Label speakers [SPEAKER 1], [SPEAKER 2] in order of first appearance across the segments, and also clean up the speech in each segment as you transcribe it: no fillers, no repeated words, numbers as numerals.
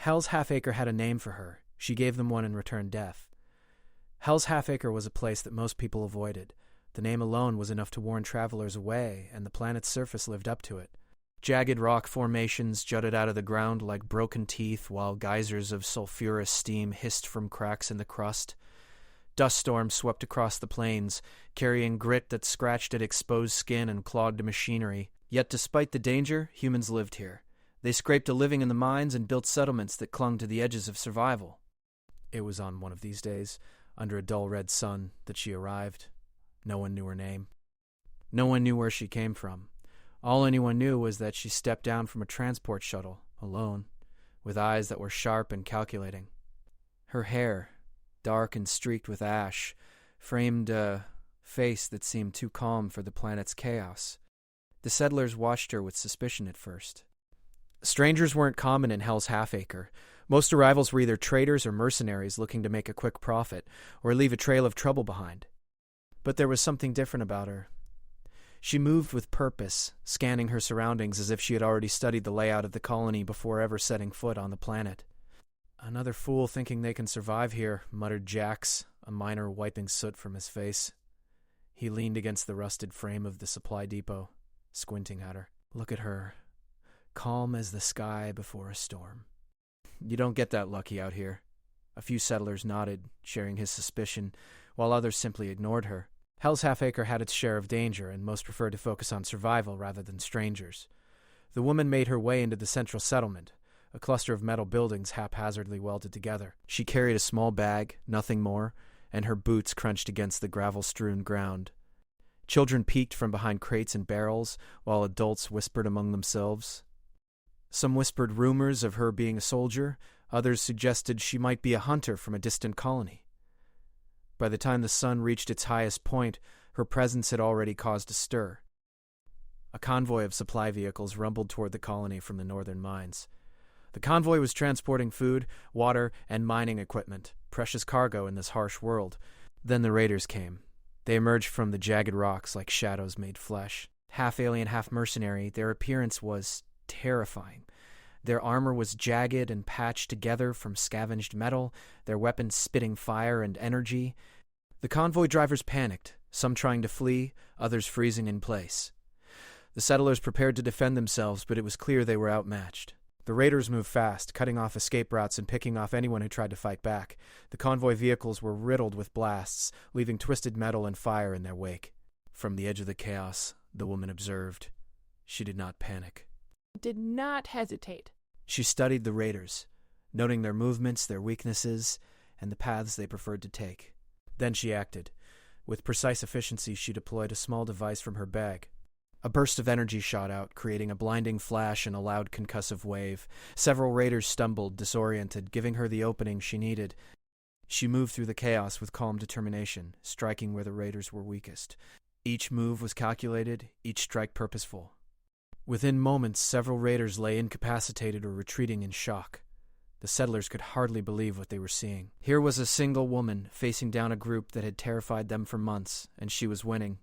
[SPEAKER 1] Hell's Half-Acre had a name for her. She gave them one and returned death. Hell's Half-Acre was a place that most people avoided. The name alone was enough to warn travelers away, and the planet's surface lived up to it. Jagged rock formations jutted out of the ground like broken teeth, while geysers of sulfurous steam hissed from cracks in the crust. Dust storms swept across the plains, carrying grit that scratched at exposed skin and clogged machinery. Yet despite the danger, humans lived here. They scraped a living in the mines and built settlements that clung to the edges of survival. It was on one of these days, under a dull red sun, that she arrived. No one knew her name. No one knew where she came from. All anyone knew was that she stepped down from a transport shuttle, alone, with eyes that were sharp and calculating. Her hair, dark and streaked with ash, framed a face that seemed too calm for the planet's chaos. The settlers watched her with suspicion at first. Strangers weren't common in Hell's Half-Acre. Most arrivals were either traders or mercenaries looking to make a quick profit, or leave a trail of trouble behind. But there was something different about her. She moved with purpose, scanning her surroundings as if she had already studied the layout of the colony before ever setting foot on the planet. "Another fool thinking they can survive here," muttered Jax, a miner wiping soot from his face. He leaned against the rusted frame of the supply depot, squinting at her. "Look at her, calm as the sky before a storm." "You don't get that lucky out here." A few settlers nodded, sharing his suspicion, while others simply ignored her. Hell's Half-Acre had its share of danger, and most preferred to focus on survival rather than strangers. The woman made her way into the central settlement, a cluster of metal buildings haphazardly welded together. She carried a small bag, nothing more, and her boots crunched against the gravel-strewn ground. Children peeked from behind crates and barrels, while adults whispered among themselves. Some whispered rumors of her being a soldier, others suggested she might be a hunter from a distant colony. By the time the sun reached its highest point, her presence had already caused a stir. A convoy of supply vehicles rumbled toward the colony from the northern mines. The convoy was transporting food, water, and mining equipment, precious cargo in this harsh world. Then the raiders came. They emerged from the jagged rocks like shadows made flesh. Half alien, half mercenary, their appearance was terrifying. Their armor was jagged and patched together from scavenged metal, their weapons spitting fire and energy. The convoy drivers panicked, some trying to flee, others freezing in place. The settlers prepared to defend themselves, but it was clear they were outmatched. The raiders moved fast, cutting off escape routes and picking off anyone who tried to fight back. The convoy vehicles were riddled with blasts, leaving twisted metal and fire in their wake. From the edge of the chaos, the woman observed. She did not panic.
[SPEAKER 2] Did not hesitate.
[SPEAKER 1] She studied the raiders, noting their movements, their weaknesses, and the paths they preferred to take. Then she acted. With precise efficiency, she deployed a small device from her bag. A burst of energy shot out, creating a blinding flash and a loud concussive wave. Several raiders stumbled, disoriented, giving her the opening she needed. She moved through the chaos with calm determination, striking where the raiders were weakest. Each move was calculated, each strike purposeful. Within moments, several raiders lay incapacitated or retreating in shock. The settlers could hardly believe what they were seeing. Here was a single woman facing down a group that had terrified them for months, and she was winning.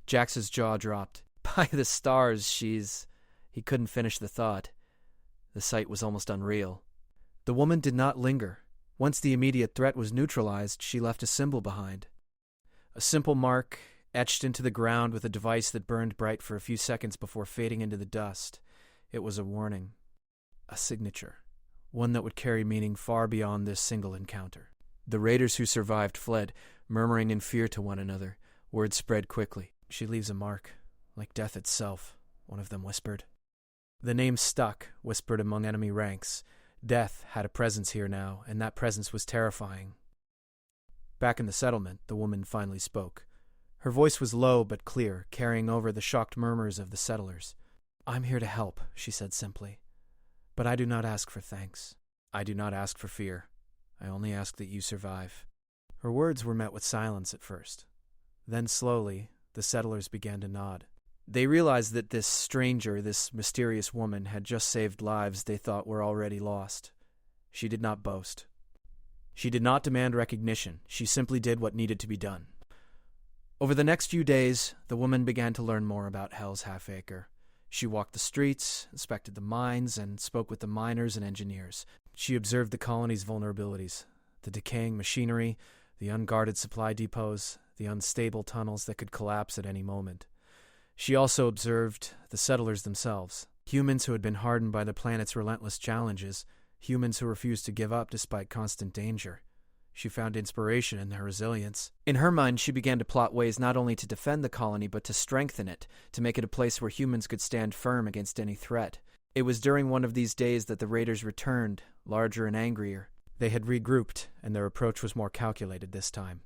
[SPEAKER 1] Jax's jaw dropped. "By the stars, she's—" He couldn't finish the thought. The sight was almost unreal. The woman did not linger. Once the immediate threat was neutralized, she left a symbol behind. A simple mark, etched into the ground with a device that burned bright for a few seconds before fading into the dust. It was a warning. A signature. One that would carry meaning far beyond this single encounter. The raiders who survived fled, murmuring in fear to one another. Word spread quickly. "She leaves a mark, like death itself," one of them whispered. The name stuck, whispered among enemy ranks. Death had a presence here now, and that presence was terrifying. Back in the settlement, the woman finally spoke. Her voice was low but clear, carrying over the shocked murmurs of the settlers. "I'm here to help," she said simply. "But I do not ask for thanks. I do not ask for fear. I only ask that you survive." Her words were met with silence at first. Then slowly, the settlers began to nod. They realized that this stranger, this mysterious woman, had just saved lives they thought were already lost. She did not boast. She did not demand recognition. She simply did what needed to be done. Over the next few days, the woman began to learn more about Hell's Half-Acre. She walked the streets, inspected the mines, and spoke with the miners and engineers. She observed the colony's vulnerabilities, the decaying machinery, the unguarded supply depots, the unstable tunnels that could collapse at any moment. She also observed the settlers themselves, humans who had been hardened by the planet's relentless challenges, humans who refused to give up despite constant danger. She found inspiration in their resilience. In her mind, she began to plot ways not only to defend the colony, but to strengthen it, to make it a place where humans could stand firm against any threat. It was during one of these days that the raiders returned, larger and angrier. They had regrouped, and their approach was more calculated this time.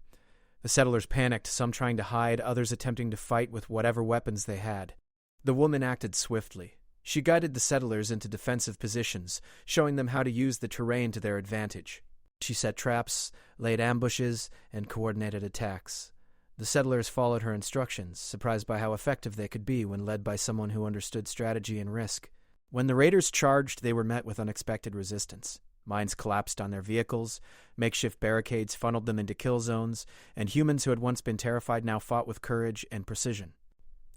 [SPEAKER 1] The settlers panicked, some trying to hide, others attempting to fight with whatever weapons they had. The woman acted swiftly. She guided the settlers into defensive positions, showing them how to use the terrain to their advantage. She set traps, laid ambushes, and coordinated attacks. The settlers followed her instructions, surprised by how effective they could be when led by someone who understood strategy and risk. When the raiders charged, they were met with unexpected resistance. Mines collapsed on their vehicles, makeshift barricades funneled them into kill zones, and humans who had once been terrified now fought with courage and precision.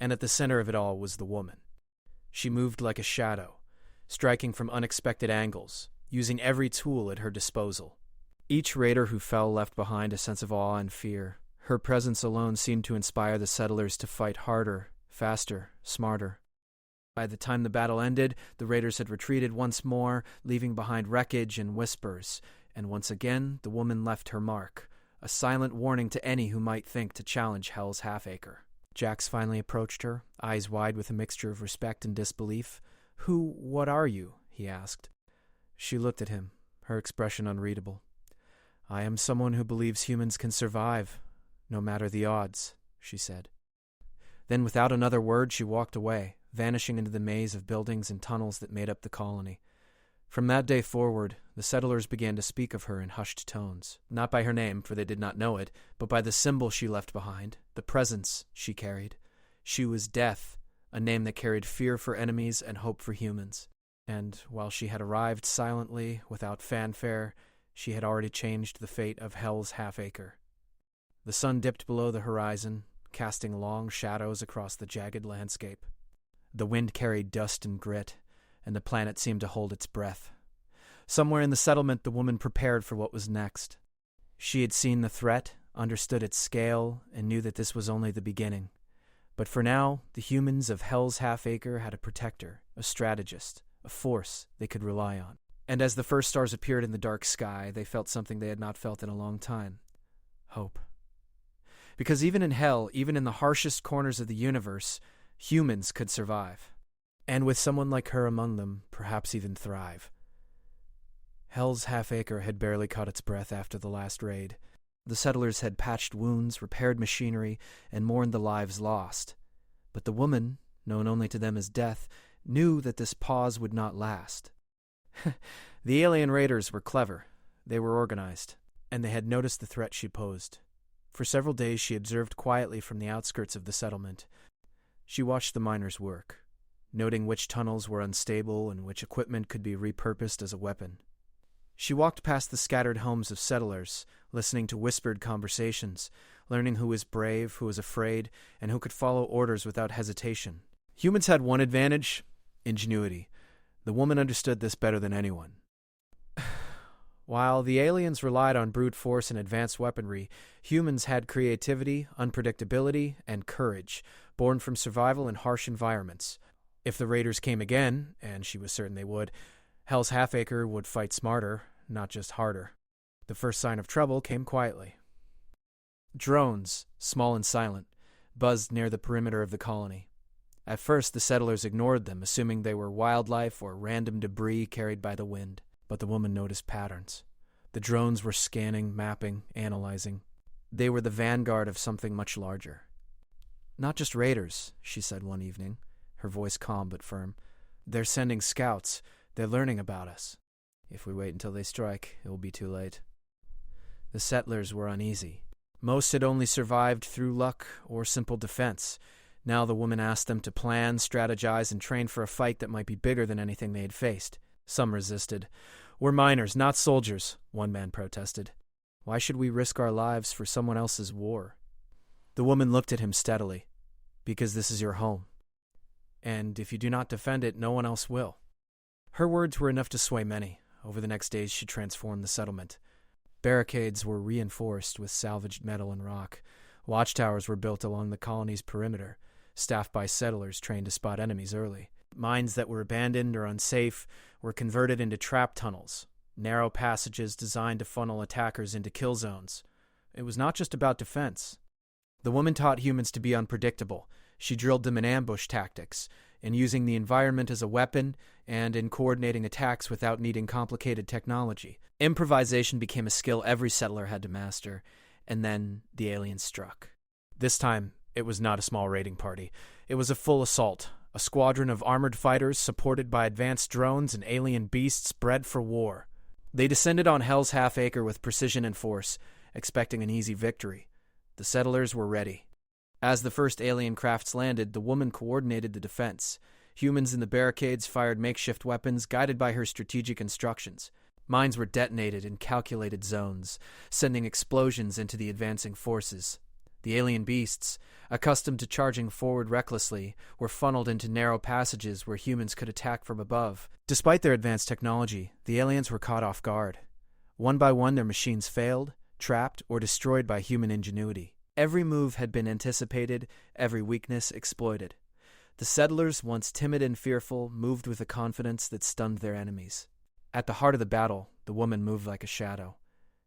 [SPEAKER 1] And at the center of it all was the woman. She moved like a shadow, striking from unexpected angles, using every tool at her disposal. Each raider who fell left behind a sense of awe and fear. Her presence alone seemed to inspire the settlers to fight harder, faster, smarter. By the time the battle ended, the raiders had retreated once more, leaving behind wreckage and whispers, and once again the woman left her mark, a silent warning to any who might think to challenge Hell's Half-Acre. Jax finally approached her, eyes wide with a mixture of respect and disbelief. What are you?" he asked. She looked at him, her expression unreadable. "I am someone who believes humans can survive, no matter the odds," she said. Then without another word she walked away, vanishing into the maze of buildings and tunnels that made up the colony. From that day forward, the settlers began to speak of her in hushed tones, not by her name, for they did not know it, but by the symbol she left behind, the presence she carried. She was Death, a name that carried fear for enemies and hope for humans. And while she had arrived silently, without fanfare, she had already changed the fate of Hell's Half-Acre. The sun dipped below the horizon, casting long shadows across the jagged landscape. The wind carried dust and grit, and the planet seemed to hold its breath. Somewhere in the settlement, the woman prepared for what was next. She had seen the threat, understood its scale, and knew that this was only the beginning. But for now, the humans of Hell's Half-Acre had a protector, a strategist, a force they could rely on. And as the first stars appeared in the dark sky, they felt something they had not felt in a long time: hope. Because even in Hell, even in the harshest corners of the universe, humans could survive. And with someone like her among them, perhaps even thrive. Hell's Half-Acre had barely caught its breath after the last raid. The settlers had patched wounds, repaired machinery, and mourned the lives lost. But the woman, known only to them as Death, knew that this pause would not last. The alien raiders were clever. They were organized, and they had noticed the threat she posed. For several days she observed quietly from the outskirts of the settlement. She watched the miners work, noting which tunnels were unstable and which equipment could be repurposed as a weapon. She walked past the scattered homes of settlers, listening to whispered conversations, learning who was brave, who was afraid, and who could follow orders without hesitation. Humans had one advantage: ingenuity. The woman understood this better than anyone. While the aliens relied on brute force and advanced weaponry, humans had creativity, unpredictability, and courage, born from survival in harsh environments. If the raiders came again, and she was certain they would, Hell's Half-Acre would fight smarter, not just harder. The first sign of trouble came quietly. Drones, small and silent, buzzed near the perimeter of the colony. At first, the settlers ignored them, assuming they were wildlife or random debris carried by the wind. But the woman noticed patterns. The drones were scanning, mapping, analyzing. They were the vanguard of something much larger. "Not just raiders," she said one evening, her voice calm but firm. "They're sending scouts. They're learning about us. If we wait until they strike, it will be too late." The settlers were uneasy. Most had only survived through luck or simple defense. Now the woman asked them to plan, strategize, and train for a fight that might be bigger than anything they had faced. Some resisted. "We're miners, not soldiers," one man protested. "Why should we risk our lives for someone else's war?" The woman looked at him steadily. "Because this is your home. And if you do not defend it, no one else will." Her words were enough to sway many. Over the next days, she transformed the settlement. Barricades were reinforced with salvaged metal and rock. Watchtowers were built along the colony's perimeter, staffed by settlers trained to spot enemies early. Mines that were abandoned or unsafe were converted into trap tunnels, narrow passages designed to funnel attackers into kill zones. It was not just about defense. The woman taught humans to be unpredictable. She drilled them in ambush tactics, in using the environment as a weapon, and in coordinating attacks without needing complicated technology. Improvisation became a skill every settler had to master, and then the aliens struck. This time, it was not a small raiding party. It was a full assault, a squadron of armored fighters supported by advanced drones and alien beasts bred for war. They descended on Hell's Half-Acre with precision and force, expecting an easy victory. The settlers were ready. As the first alien crafts landed, the woman coordinated the defense. Humans in the barricades fired makeshift weapons, guided by her strategic instructions. Mines were detonated in calculated zones, sending explosions into the advancing forces. The alien beasts, accustomed to charging forward recklessly, were funneled into narrow passages where humans could attack from above. Despite their advanced technology, the aliens were caught off guard. One by one, their machines failed, trapped, or destroyed by human ingenuity. Every move had been anticipated, every weakness exploited. The settlers, once timid and fearful, moved with a confidence that stunned their enemies. At the heart of the battle, the woman moved like a shadow.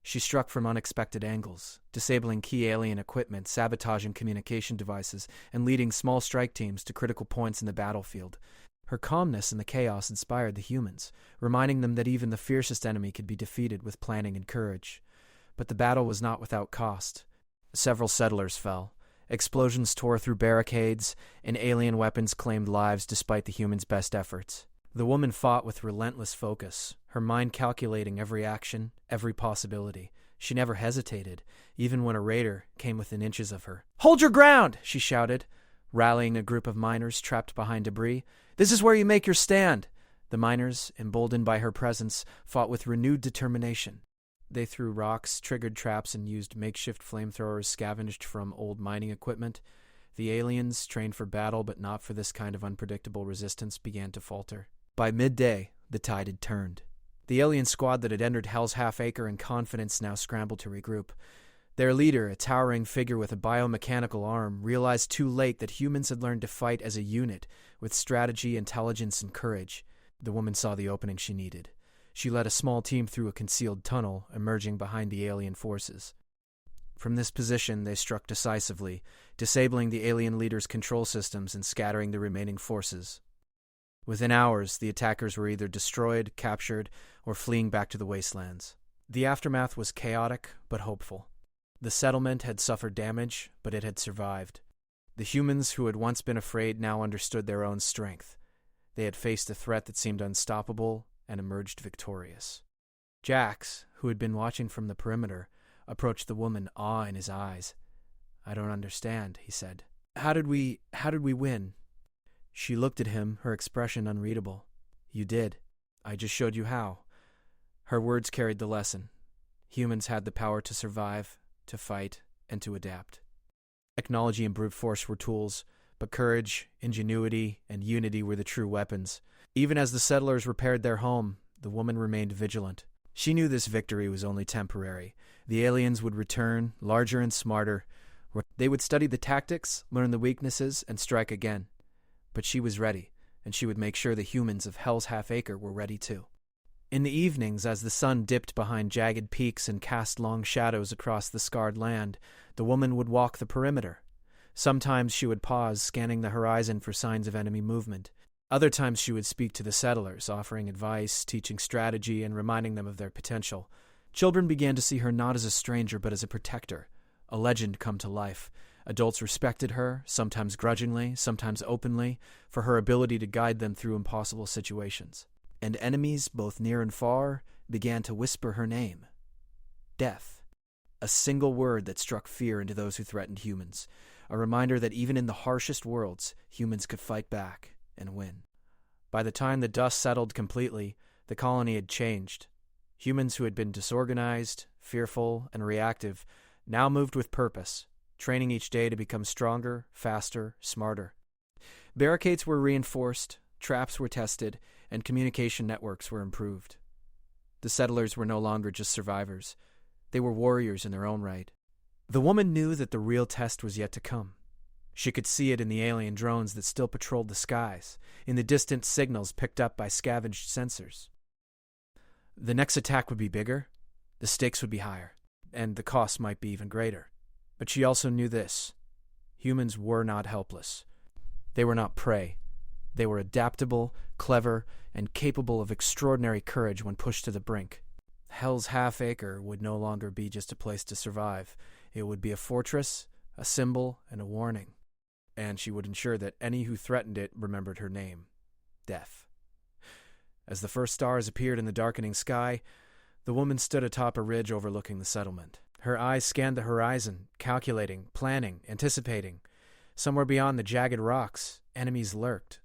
[SPEAKER 1] She struck from unexpected angles, disabling key alien equipment, sabotaging communication devices, and leading small strike teams to critical points in the battlefield. Her calmness in the chaos inspired the humans, reminding them that even the fiercest enemy could be defeated with planning and courage. But the battle was not without cost. Several settlers fell. Explosions tore through barricades, and alien weapons claimed lives despite the humans' best efforts. The woman fought with relentless focus, her mind calculating every action, every possibility. She never hesitated, even when a raider came within inches of her. "Hold your ground!" she shouted, rallying a group of miners trapped behind debris. "This is where you make your stand!" The miners, emboldened by her presence, fought with renewed determination. They threw rocks, triggered traps, and used makeshift flamethrowers scavenged from old mining equipment. The aliens, trained for battle but not for this kind of unpredictable resistance, began to falter. By midday, the tide had turned. The alien squad that had entered Hell's Half-Acre in confidence now scrambled to regroup. Their leader, a towering figure with a biomechanical arm, realized too late that humans had learned to fight as a unit, with strategy, intelligence, and courage. The woman saw the opening she needed. She led a small team through a concealed tunnel, emerging behind the alien forces. From this position, they struck decisively, disabling the alien leader's control systems and scattering the remaining forces. Within hours, the attackers were either destroyed, captured, or fleeing back to the wastelands. The aftermath was chaotic, but hopeful. The settlement had suffered damage, but it had survived. The humans who had once been afraid now understood their own strength. They had faced a threat that seemed unstoppable and emerged victorious. Jax, who had been watching from the perimeter, approached the woman, awe in his eyes. "I don't understand," he said. How did we win?" She looked at him, her expression unreadable. "You did. I just showed you how." Her words carried the lesson. Humans had the power to survive, to fight, and to adapt. Technology and brute force were tools, but courage, ingenuity, and unity were the true weapons. Even as the settlers repaired their home, the woman remained vigilant. She knew this victory was only temporary. The aliens would return, larger and smarter. They would study the tactics, learn the weaknesses, and strike again. But she was ready, and she would make sure the humans of Hell's Half-Acre were ready too. In the evenings, as the sun dipped behind jagged peaks and cast long shadows across the scarred land, the woman would walk the perimeter. Sometimes she would pause, scanning the horizon for signs of enemy movement. Other times she would speak to the settlers, offering advice, teaching strategy, and reminding them of their potential. Children began to see her not as a stranger but as a protector, a legend come to life. Adults respected her, sometimes grudgingly, sometimes openly, for her ability to guide them through impossible situations. And enemies, both near and far, began to whisper her name. Death. A single word that struck fear into those who threatened humans. A reminder that even in the harshest worlds, humans could fight back and win. By the time the dust settled completely, the colony had changed. Humans who had been disorganized, fearful, and reactive now moved with purpose, training each day to become stronger, faster, smarter. Barricades were reinforced, traps were tested, and communication networks were improved. The settlers were no longer just survivors. They were warriors in their own right. The woman knew that the real test was yet to come. She could see it in the alien drones that still patrolled the skies, in the distant signals picked up by scavenged sensors. The next attack would be bigger, the stakes would be higher, and the cost might be even greater. But she also knew this. Humans were not helpless. They were not prey. They were adaptable, clever, and capable of extraordinary courage when pushed to the brink. Hell's Half-Acre would no longer be just a place to survive. It would be a fortress, a symbol, and a warning. And she would ensure that any who threatened it remembered her name, Death. As the first stars appeared in the darkening sky, the woman stood atop a ridge overlooking the settlement. Her eyes scanned the horizon, calculating, planning, anticipating. Somewhere beyond the jagged rocks, enemies lurked.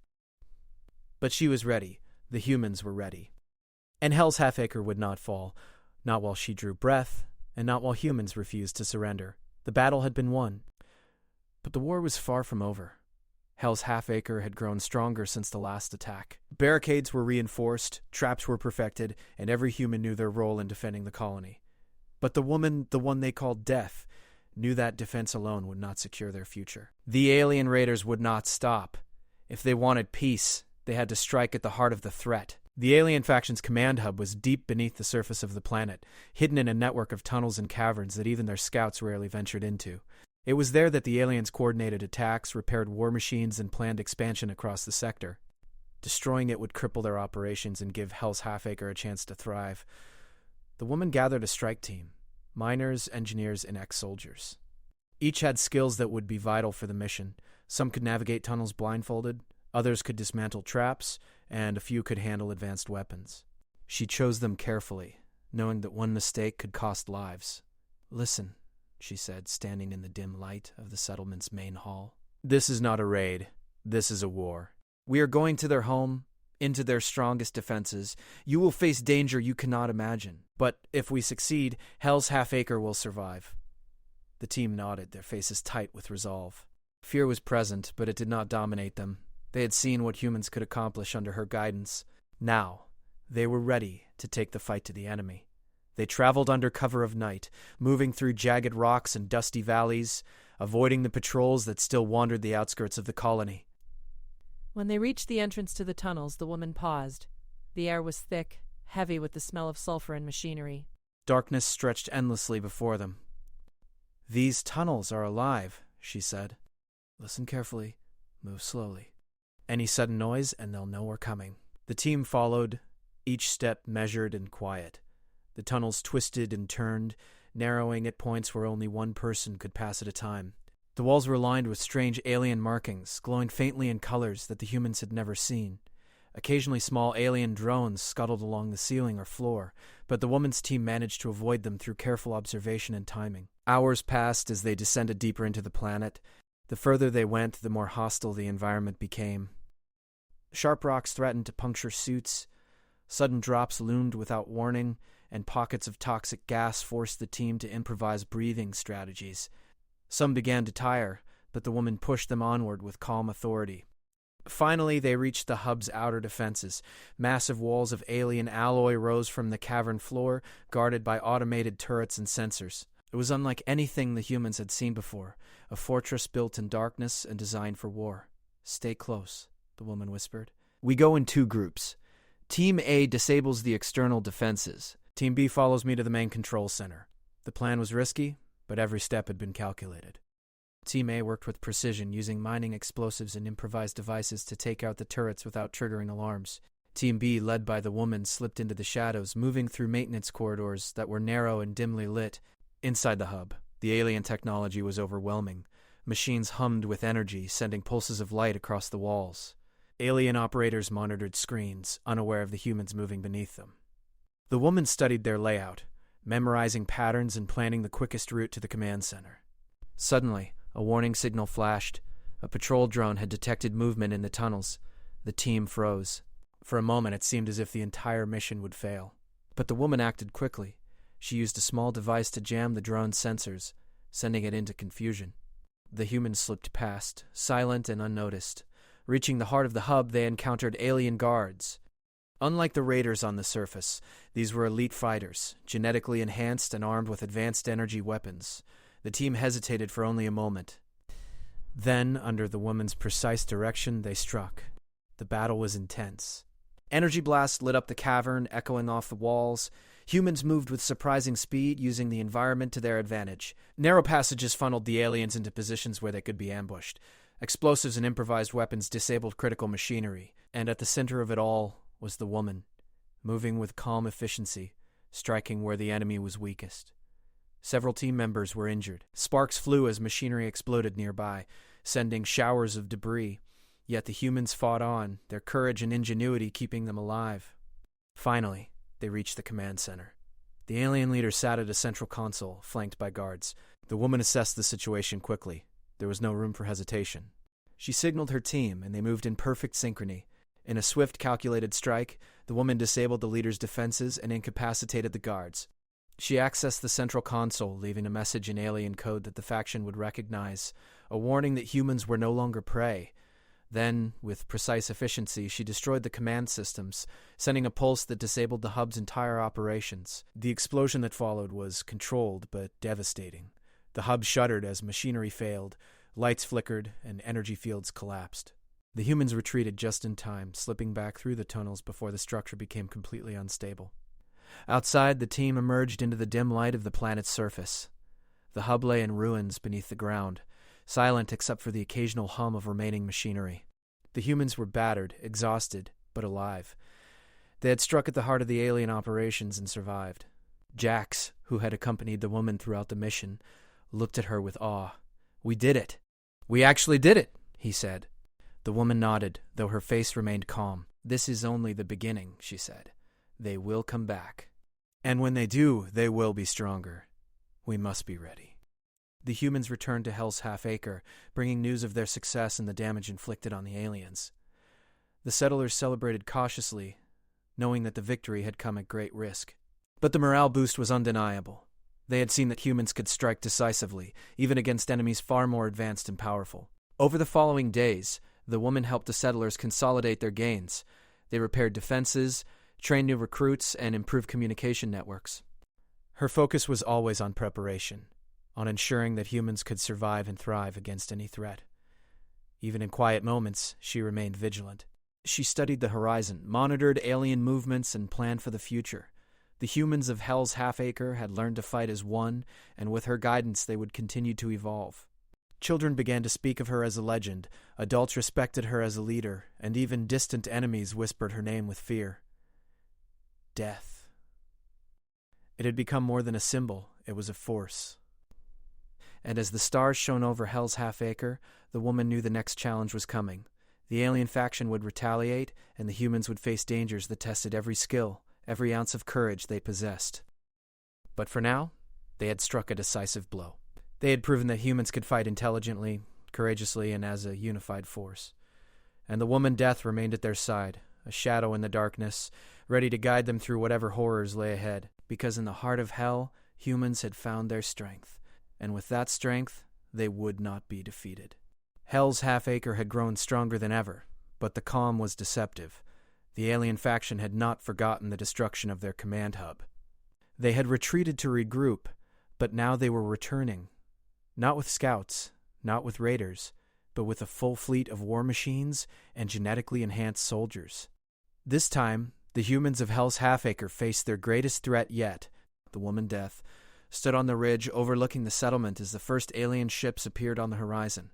[SPEAKER 1] But she was ready. The humans were ready. And Hell's Half-Acre would not fall, not while she drew breath, and not while humans refused to surrender. The battle had been won. But the war was far from over. Hell's Half-Acre had grown stronger since the last attack. Barricades were reinforced, traps were perfected, and every human knew their role in defending the colony. But the woman, the one they called Death, knew that defense alone would not secure their future. The alien raiders would not stop. If they wanted peace, they had to strike at the heart of the threat. The alien faction's command hub was deep beneath the surface of the planet, hidden in a network of tunnels and caverns that even their scouts rarely ventured into. It was there that the aliens coordinated attacks, repaired war machines, and planned expansion across the sector. Destroying it would cripple their operations and give Hell's Half-Acre a chance to thrive. The woman gathered a strike team, miners, engineers, and ex-soldiers. Each had skills that would be vital for the mission. Some could navigate tunnels blindfolded, others could dismantle traps, and a few could handle advanced weapons. She chose them carefully, knowing that one mistake could cost lives. "Listen," she said, standing in the dim light of the settlement's main hall. "This is not a raid. This is a war. We are going to their home, into their strongest defenses. You will face danger you cannot imagine. But if we succeed, Hell's Half-Acre will survive." The team nodded, their faces tight with resolve. Fear was present, but it did not dominate them. They had seen what humans could accomplish under her guidance. Now, they were ready to take the fight to the enemy. They traveled under cover of night, moving through jagged rocks and dusty valleys, avoiding the patrols that still wandered the outskirts of the colony.
[SPEAKER 2] When they reached the entrance to the tunnels, the woman paused. The air was thick, heavy with the smell of sulfur and machinery.
[SPEAKER 1] Darkness stretched endlessly before them. "These tunnels are alive," she said. "Listen carefully. Move slowly. Any sudden noise, and they'll know we're coming." The team followed, each step measured and quiet. The tunnels twisted and turned, narrowing at points where only one person could pass at a time. The walls were lined with strange alien markings, glowing faintly in colors that the humans had never seen. Occasionally small alien drones scuttled along the ceiling or floor, but the woman's team managed to avoid them through careful observation and timing. Hours passed as they descended deeper into the planet. The further they went, the more hostile the environment became. Sharp rocks threatened to puncture suits. Sudden drops loomed without warning, and pockets of toxic gas forced the team to improvise breathing strategies. Some began to tire, but the woman pushed them onward with calm authority. Finally, they reached the hub's outer defenses. Massive walls of alien alloy rose from the cavern floor, guarded by automated turrets and sensors. It was unlike anything the humans had seen before, a fortress built in darkness and designed for war. "Stay close," the woman whispered. "We go in 2 groups. Team A disables the external defenses. Team B follows me to the main control center." The plan was risky, but every step had been calculated. Team A worked with precision, using mining explosives and improvised devices to take out the turrets without triggering alarms. Team B, led by the woman, slipped into the shadows, moving through maintenance corridors that were narrow and dimly lit. Inside the hub, the alien technology was overwhelming. Machines hummed with energy, sending pulses of light across the walls. Alien operators monitored screens, unaware of the humans moving beneath them. The woman studied their layout, memorizing patterns and planning the quickest route to the command center. Suddenly, a warning signal flashed. A patrol drone had detected movement in the tunnels. The team froze. For a moment, it seemed as if the entire mission would fail. But the woman acted quickly. She used a small device to jam the drone's sensors, sending it into confusion. The humans slipped past, silent and unnoticed. Reaching the heart of the hub, they encountered alien guards. Unlike the raiders on the surface, these were elite fighters, genetically enhanced and armed with advanced energy weapons. The team hesitated for only a moment. Then, under the woman's precise direction, they struck. The battle was intense. Energy blasts lit up the cavern, echoing off the walls. Humans moved with surprising speed, using the environment to their advantage. Narrow passages funneled the aliens into positions where they could be ambushed. Explosives and improvised weapons disabled critical machinery. And at the center of it all was the woman, moving with calm efficiency, striking where the enemy was weakest. Several team members were injured. Sparks flew as machinery exploded nearby, sending showers of debris. Yet the humans fought on, their courage and ingenuity keeping them alive. Finally, they reached the command center. The alien leader sat at a central console, flanked by guards. The woman assessed the situation quickly. There was no room for hesitation. She signaled her team, and they moved in perfect synchrony. In a swift, calculated strike, the woman disabled the leader's defenses and incapacitated the guards. She accessed the central console, leaving a message in alien code that the faction would recognize, a warning that humans were no longer prey. Then, with precise efficiency, she destroyed the command systems, sending a pulse that disabled the hub's entire operations. The explosion that followed was controlled but devastating. The hub shuddered as machinery failed, lights flickered, and energy fields collapsed. The humans retreated just in time, slipping back through the tunnels before the structure became completely unstable. Outside, the team emerged into the dim light of the planet's surface. The hub lay in ruins beneath the ground, silent except for the occasional hum of remaining machinery. The humans were battered, exhausted, but alive. They had struck at the heart of the alien operations and survived. Jax, who had accompanied the woman throughout the mission, looked at her with awe. "We did it. We actually did it," he said. The woman nodded, though her face remained calm. "This is only the beginning," she said. "They will come back. And when they do, they will be stronger. We must be ready." The humans returned to Hell's Half-Acre, bringing news of their success and the damage inflicted on the aliens. The settlers celebrated cautiously, knowing that the victory had come at great risk. But the morale boost was undeniable. They had seen that humans could strike decisively, even against enemies far more advanced and powerful. Over the following days, the woman helped the settlers consolidate their gains. They repaired defenses, trained new recruits, and improved communication networks. Her focus was always on preparation, on ensuring that humans could survive and thrive against any threat. Even in quiet moments, she remained vigilant. She studied the horizon, monitored alien movements, and planned for the future. The humans of Hell's Half-Acre had learned to fight as one, and with her guidance they would continue to evolve. Children began to speak of her as a legend, adults respected her as a leader, and even distant enemies whispered her name with fear. Death. It had become more than a symbol, it was a force. And as the stars shone over Hell's Half-Acre, the woman knew the next challenge was coming. The alien faction would retaliate, and the humans would face dangers that tested every skill, every ounce of courage they possessed. But for now, they had struck a decisive blow. They had proven that humans could fight intelligently, courageously, and as a unified force. And the woman Death remained at their side, a shadow in the darkness, ready to guide them through whatever horrors lay ahead, because in the heart of Hell, humans had found their strength, and with that strength, they would not be defeated. Hell's Half-Acre had grown stronger than ever, but the calm was deceptive. The alien faction had not forgotten the destruction of their command hub. They had retreated to regroup, but now they were returning. Not with scouts, not with raiders, but with a full fleet of war machines and genetically enhanced soldiers. This time, the humans of Hell's Half-Acre faced their greatest threat yet. The woman Death stood on the ridge overlooking the settlement as the first alien ships appeared on the horizon.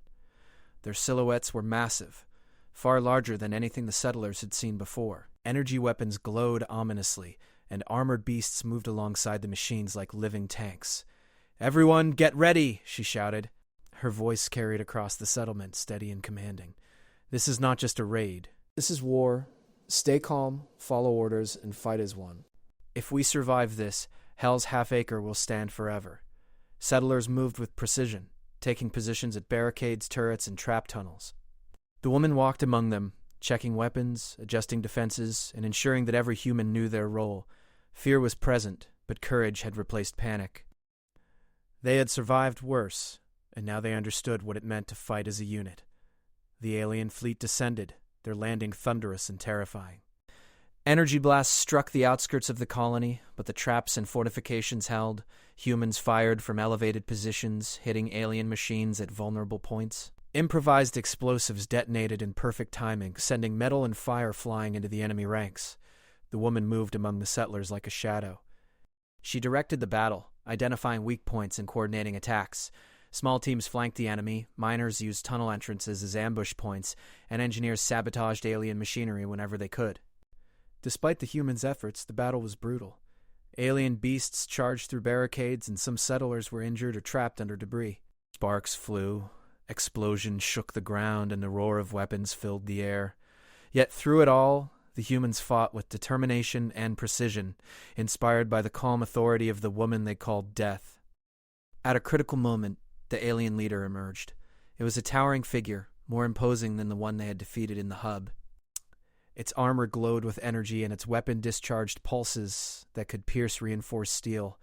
[SPEAKER 1] Their silhouettes were massive, far larger than anything the settlers had seen before. Energy weapons glowed ominously, and armored beasts moved alongside the machines like living tanks. "Everyone, get ready!" she shouted. Her voice carried across the settlement, steady and commanding. "This is not just a raid. This is war. Stay calm, follow orders, and fight as one. If we survive this, Hell's Half-Acre will stand forever." Settlers moved with precision, taking positions at barricades, turrets, and trap tunnels. The woman walked among them, checking weapons, adjusting defenses, and ensuring that every human knew their role. Fear was present, but courage had replaced panic. They had survived worse, and now they understood what it meant to fight as a unit. The alien fleet descended, their landing thunderous and terrifying. Energy blasts struck the outskirts of the colony, but the traps and fortifications held. Humans fired from elevated positions, hitting alien machines at vulnerable points. Improvised explosives detonated in perfect timing, sending metal and fire flying into the enemy ranks. The woman moved among the settlers like a shadow. She directed the battle, identifying weak points and coordinating attacks. Small teams flanked the enemy, miners used tunnel entrances as ambush points, and engineers sabotaged alien machinery whenever they could. Despite the humans' efforts, the battle was brutal. Alien beasts charged through barricades, and some settlers were injured or trapped under debris. Sparks flew, explosions shook the ground, and the roar of weapons filled the air. Yet through it all, the humans fought with determination and precision, inspired by the calm authority of the woman they called Death. At a critical moment, the alien leader emerged. It was a towering figure, more imposing than the one they had defeated in the hub. Its armor glowed with energy, and its weapon discharged pulses that could pierce reinforced steel.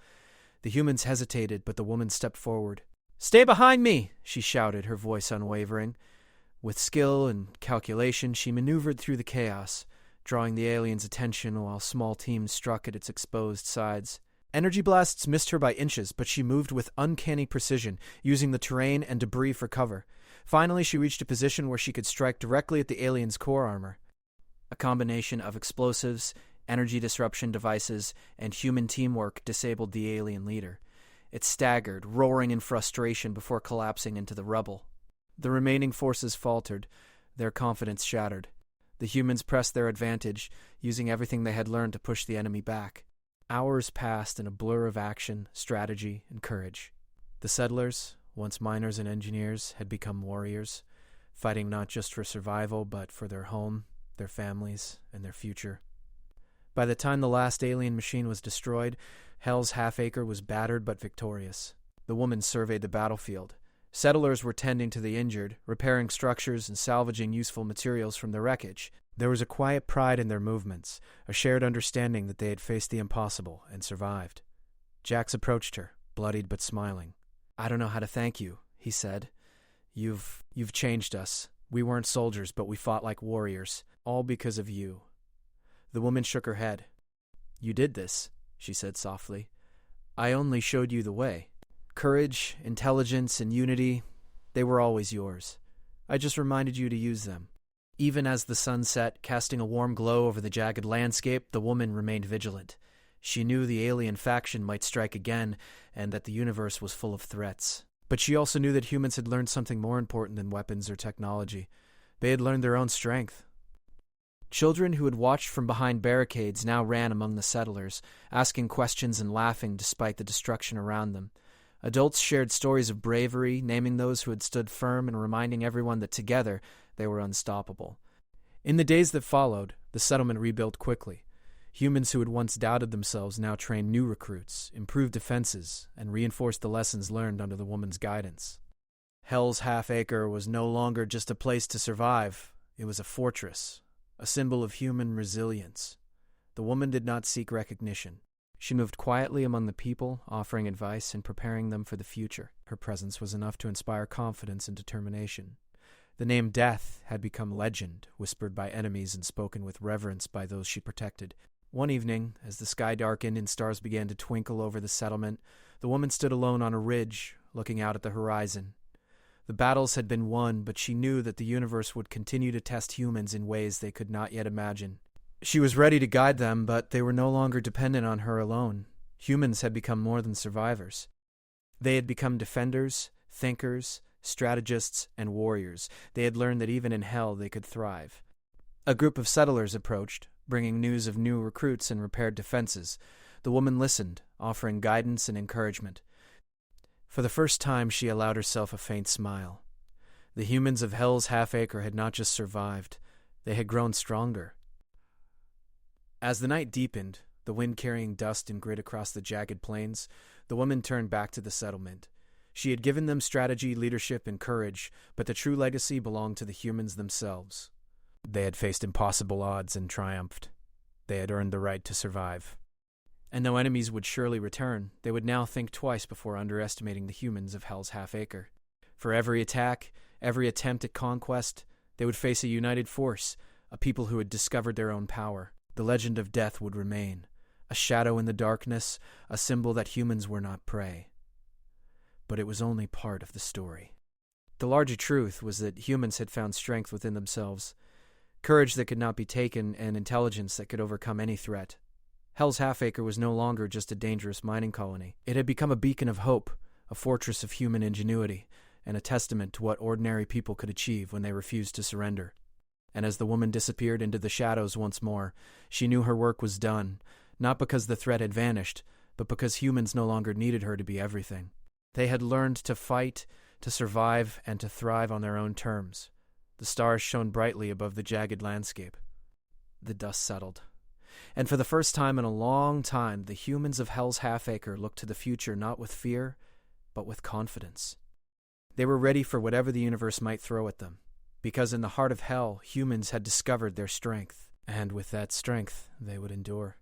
[SPEAKER 1] The humans hesitated, but the woman stepped forward. "Stay behind me!" she shouted, her voice unwavering. With skill and calculation, she maneuvered through the chaos, drawing the aliens' attention while small teams struck at its exposed sides. Energy blasts missed her by inches, but she moved with uncanny precision, using the terrain and debris for cover. Finally, she reached a position where she could strike directly at the aliens' core armor. A combination of explosives, energy disruption devices, and human teamwork disabled the alien leader. It staggered, roaring in frustration before collapsing into the rubble. The remaining forces faltered, their confidence shattered. The humans pressed their advantage, using everything they had learned to push the enemy back. Hours passed in a blur of action, strategy, and courage. The settlers, once miners and engineers, had become warriors, fighting not just for survival, but for their home, their families, and their future. By the time the last alien machine was destroyed, Hell's Half-Acre was battered but victorious. The woman surveyed the battlefield. Settlers were tending to the injured, repairing structures and salvaging useful materials from the wreckage. There was a quiet pride in their movements, a shared understanding that they had faced the impossible and survived. Jax approached her, bloodied but smiling. "I don't know how to thank you," he said. You've changed us. We weren't soldiers, but we fought like warriors, all because of you." The woman shook her head. "You did this," she said softly. "I only showed you the way. Courage, intelligence, and unity, they were always yours. I just reminded you to use them." Even as the sun set, casting a warm glow over the jagged landscape, the woman remained vigilant. She knew the alien faction might strike again, and that the universe was full of threats. But she also knew that humans had learned something more important than weapons or technology. They had learned their own strength. Children who had watched from behind barricades now ran among the settlers, asking questions and laughing despite the destruction around them. Adults shared stories of bravery, naming those who had stood firm and reminding everyone that together they were unstoppable. In the days that followed, the settlement rebuilt quickly. Humans who had once doubted themselves now trained new recruits, improved defenses, and reinforced the lessons learned under the woman's guidance. Hell's Half-Acre was no longer just a place to survive. It was a fortress, a symbol of human resilience. The woman did not seek recognition. She moved quietly among the people, offering advice and preparing them for the future. Her presence was enough to inspire confidence and determination. The name Death had become legend, whispered by enemies and spoken with reverence by those she protected. One evening, as the sky darkened and stars began to twinkle over the settlement, the woman stood alone on a ridge, looking out at the horizon. The battles had been won, but she knew that the universe would continue to test humans in ways they could not yet imagine. She was ready to guide them, but they were no longer dependent on her alone. Humans had become more than survivors. They had become defenders, thinkers, strategists, and warriors. They had learned that even in hell they could thrive. A group of settlers approached, bringing news of new recruits and repaired defenses. The woman listened, offering guidance and encouragement. For the first time, she allowed herself a faint smile. The humans of Hell's Half-Acre had not just survived, they had grown stronger. As the night deepened, the wind carrying dust and grit across the jagged plains, the woman turned back to the settlement. She had given them strategy, leadership, and courage, but the true legacy belonged to the humans themselves. They had faced impossible odds and triumphed. They had earned the right to survive. And though enemies would surely return, they would now think twice before underestimating the humans of Hell's Half-Acre. For every attack, every attempt at conquest, they would face a united force, a people who had discovered their own power. The legend of death would remain, a shadow in the darkness, a symbol that humans were not prey. But it was only part of the story. The larger truth was that humans had found strength within themselves, courage that could not be taken, and intelligence that could overcome any threat. Hell's Half-Acre was no longer just a dangerous mining colony. It had become a beacon of hope, a fortress of human ingenuity, and a testament to what ordinary people could achieve when they refused to surrender. And as the woman disappeared into the shadows once more, she knew her work was done, not because the threat had vanished, but because humans no longer needed her to be everything. They had learned to fight, to survive, and to thrive on their own terms. The stars shone brightly above the jagged landscape. The dust settled. And for the first time in a long time, the humans of Hell's Half-Acre looked to the future not with fear, but with confidence. They were ready for whatever the universe might throw at them, because in the heart of hell, humans had discovered their strength, and with that strength, they would endure.